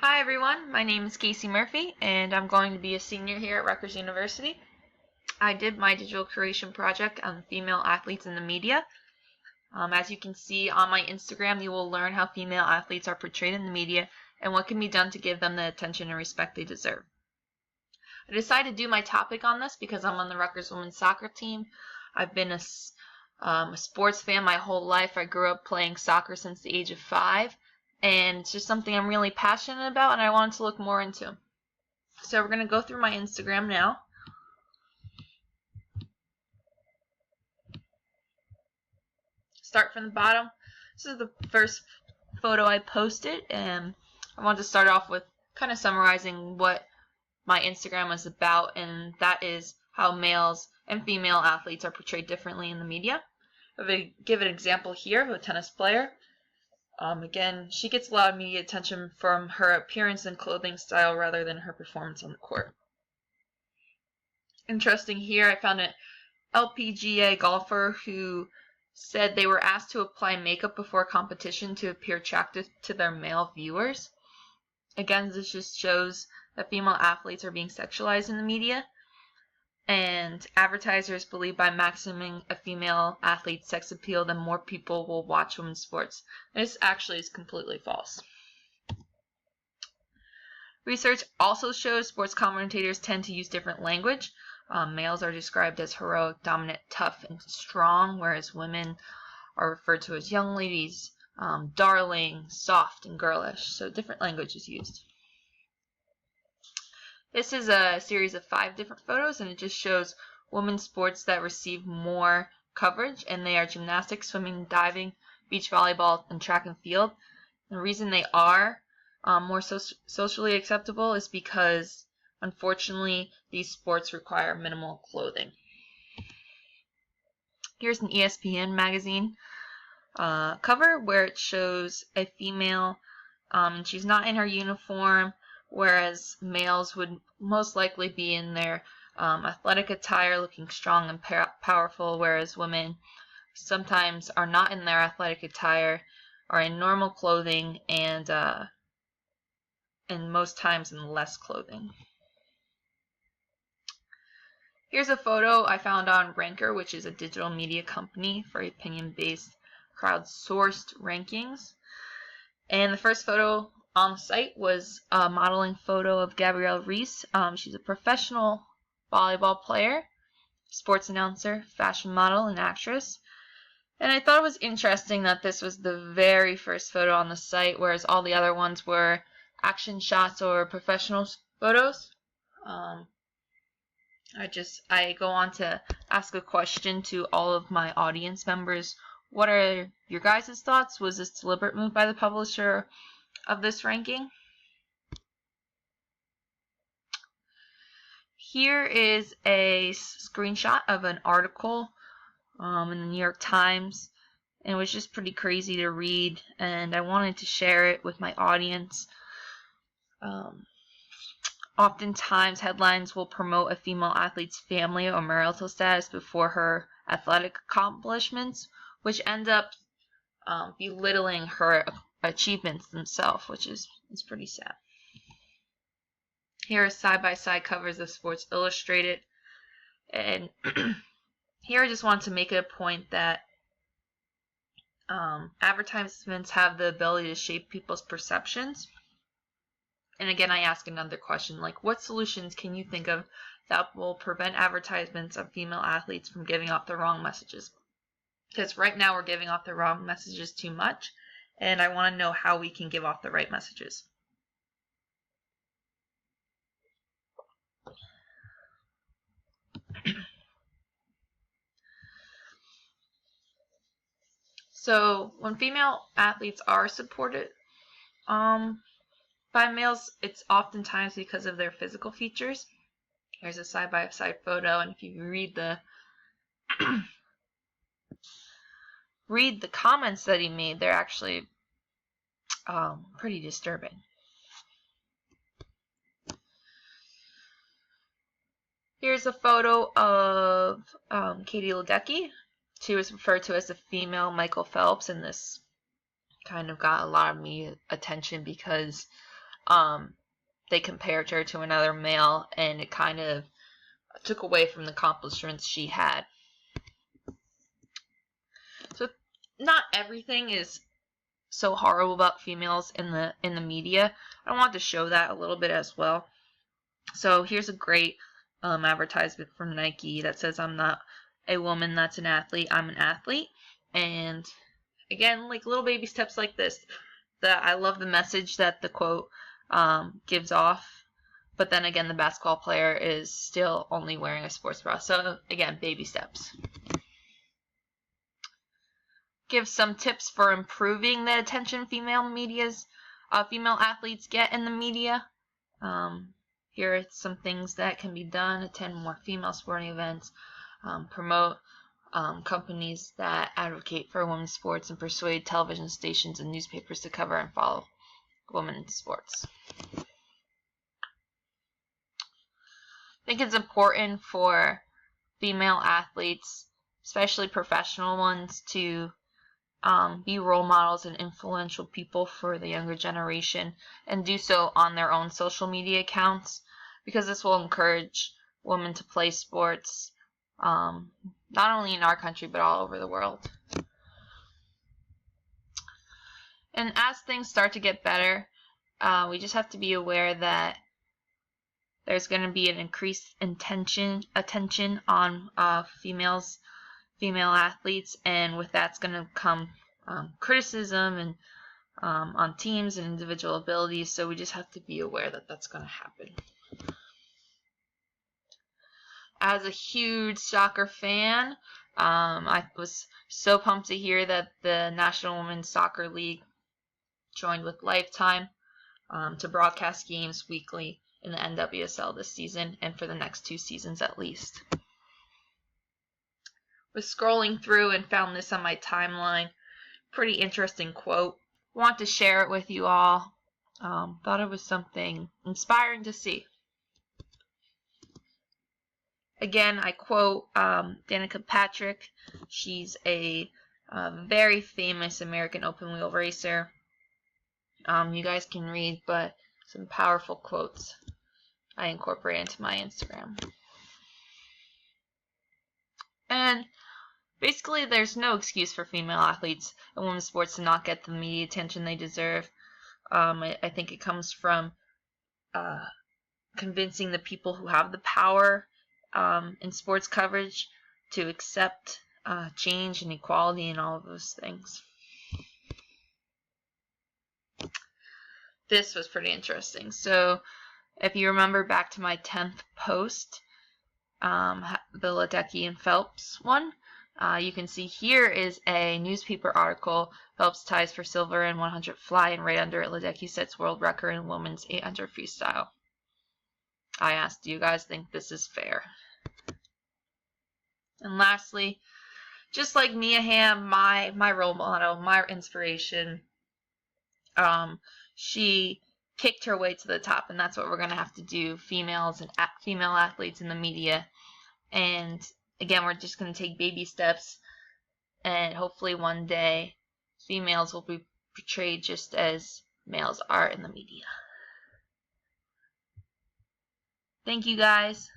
Hi everyone, my name is Casey Murphy and I'm going to be a senior here at Rutgers University. I did my digital creation project on female athletes in the media. As you can see on my Instagram, you will learn how female athletes are portrayed in the media and what can be done to give them the attention and respect they deserve. I decided to do my topic on this because I'm on the Rutgers women's soccer team. I've been a sports fan my whole life. I grew up playing soccer since the age of 5. And it's just something I'm really passionate about and I wanted to look more into. So we're going to go through my Instagram now. Start from the bottom. This is the first photo I posted, and I wanted to start off with kind of summarizing what my Instagram is about, and that is how males and female athletes are portrayed differently in the media. I'm going to give an example here of a tennis player. Again, she gets a lot of media attention from her appearance and clothing style rather than her performance on the court. Interesting here, I found an LPGA golfer who said they were asked to apply makeup before competition to appear attractive to their male viewers. Again, this just shows that female athletes are being sexualized in the media, and advertisers believe by maximizing a female athlete's sex appeal, then more people will watch women's sports. This actually is completely false. Research also shows sports commentators tend to use different language. Males are described as heroic, dominant, tough, and strong, whereas women are referred to as young ladies, darling, soft, and girlish. So different language is used. This is a series of 5 different photos, and it just shows women's sports that receive more coverage, and they are gymnastics, swimming, diving, beach volleyball, and track and field. And the reason they are more socially acceptable is because, unfortunately, these sports require minimal clothing. Here's an ESPN magazine cover where it shows a female, and she's not in her uniform, whereas males would most likely be in their athletic attire, looking strong and powerful, whereas women sometimes are not in their athletic attire, are in normal clothing, and most times in less clothing. Here's a photo I found on Ranker, which is a digital media company for opinion-based crowdsourced rankings. And the first photo on the site was a modeling photo of Gabrielle Reece. She's a professional volleyball player, sports announcer, fashion model, and actress. And I thought it was interesting that this was the very first photo on the site, whereas all the other ones were action shots or professional photos. I go on to ask a question to all of my audience members. What are your guys' thoughts? Was this a deliberate move by the publisher of this ranking? Here is a screenshot of an article in the New York Times, and it was just pretty crazy to read, and I wanted to share it with my audience. Oftentimes, headlines will promote a female athlete's family or marital status before her athletic accomplishments, which end up belittling her achievements themselves, which is pretty sad. Here are side-by-side covers of Sports Illustrated, and here I just wanted to make it a point that advertisements have the ability to shape people's perceptions. And again, I ask another question, like, what solutions can you think of that will prevent advertisements of female athletes from giving off the wrong messages? Because right now we're giving off the wrong messages too much, and I want to know how we can give off the right messages. So when female athletes are supported by males, it's oftentimes because of their physical features. Here's a side-by-side photo, and if you read the comments that he made, they're actually pretty disturbing. Here's a photo of Katie Ledecky. She was referred to as the female Michael Phelps, and this kind of got a lot of media attention because they compared her to another male, and it kind of took away from the accomplishments she had. So not everything is so horrible about females in the media. I want to show that a little bit as well. So here's a great advertisement from Nike that says, "I'm not a woman that's an athlete, I'm an athlete." And again, like little baby steps like this, that I love the message that the quote gives off. But then again, the basketball player is still only wearing a sports bra. So again, baby steps. Give some tips for improving the attention female athletes get in the media. Here are some things that can be done: attend more female sporting events, promote companies that advocate for women's sports, and persuade television stations and newspapers to cover and follow women's sports. I think it's important for female athletes, especially professional ones, to be role models and influential people for the younger generation, and do so on their own social media accounts, because this will encourage women to play sports, not only in our country but all over the world. And as things start to get better, we just have to be aware that there's going to be an increased attention on female athletes, and with that's going to come criticism and on teams and individual abilities. So we just have to be aware that that's going to happen. As a huge soccer fan, I was so pumped to hear that the National Women's Soccer League joined with Lifetime to broadcast games weekly in the NWSL this season, and for the next 2 seasons at least. Was scrolling through and found this on my timeline. Pretty interesting quote. Want to share it with you all. Thought it was something inspiring to see. Again, I quote Danica Patrick. She's a very famous American open wheel racer. You guys can read, but some powerful quotes I incorporate into my Instagram. And basically, there's no excuse for female athletes in women's sports to not get the media attention they deserve. I think it comes from convincing the people who have the power in sports coverage to accept change and equality and all of those things. This was pretty interesting. So if you remember back to my 10th post, the Ledecky and Phelps one, you can see here is a newspaper article. Phelps ties for silver in 100 fly, and right under it, Ledecky sets world record in women's 800 freestyle. I asked, do you guys think this is fair? And lastly, just like Mia Hamm, my role model, my inspiration, she kicked her way to the top, and that's what we're going to have to do, females and female athletes in the media. And again, we're just going to take baby steps, and hopefully one day females will be portrayed just as males are in the media. Thank you, guys.